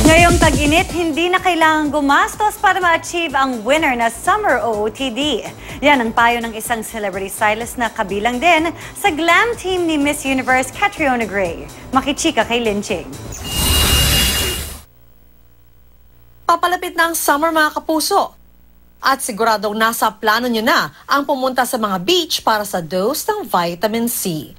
Ngayong tag-init, hindi na kailangang gumastos para ma-achieve ang winner na Summer OOTD. Yan ang payo ng isang celebrity stylist na kabilang din sa glam team ni Miss Universe Catriona Gray. Makichika kay Linching. Papalapit na ang summer mga kapuso. At siguradong nasa plano nyo na ang pumunta sa mga beach para sa dose ng vitamin C.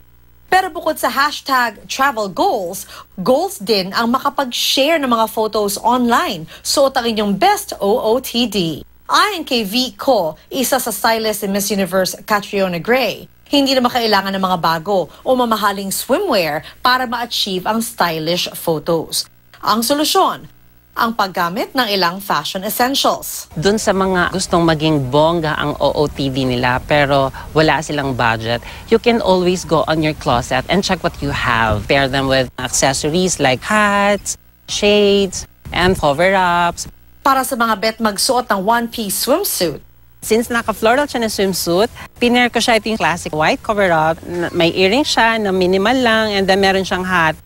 Pero bukod sa hashtag travel goals, goals din ang makapag-share ng mga photos online. Suot ang inyong best OOTD. Ayon kay V. Ko, isa sa stylist ni Miss Universe Catriona Gray, hindi na makailangan ng mga bago o mamahaling swimwear para ma-achieve ang stylish photos. Ang solusyon, ang paggamit ng ilang fashion essentials. Doon sa mga gustong maging bongga ang OOTD nila pero wala silang budget, you can always go on your closet and check what you have. Pair them with accessories like hats, shades, and cover-ups. Para sa mga bet magsuot ng one-piece swimsuit, since naka-floral siya na swimsuit, pinair ko siya ito yung classic white cover-up. May earring siya na minimal lang and then meron siyang hat.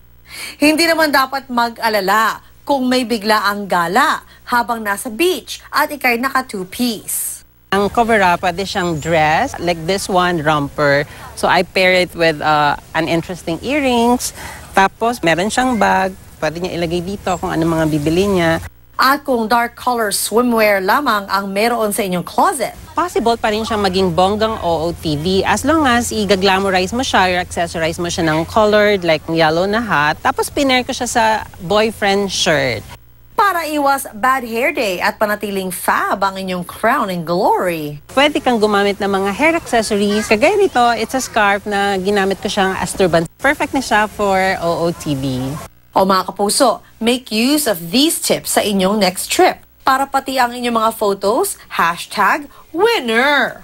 hindi naman dapat mag-alala kung may bigla ang gala habang nasa beach at ikay naka two-piece. Ang cover-up, pwede siyang dress, like this one, romper. So I pair it with an interesting earrings. Tapos meron siyang bag, pwede niya ilagay dito kung ano mga bibili niya. At kung dark color swimwear lamang ang meron sa inyong closet, Possible pa rin siyang maging bonggang OOTD as long as i-glamorize mo siya or accessorize mo siya ng colored like yellow na hat. Tapos pinair ko siya sa boyfriend shirt. para iwas bad hair day at panatiling fab ang inyong crown and glory. Pwede kang gumamit ng mga hair accessories. Kagaya nito, it's a scarf na ginamit ko siyang as turban. Perfect na siya for OOTD. O mga kapuso, make use of these tips sa inyong next trip para pati ang inyong mga photos, hashtag winner.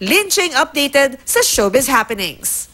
Linching updated sa Showbiz Happenings.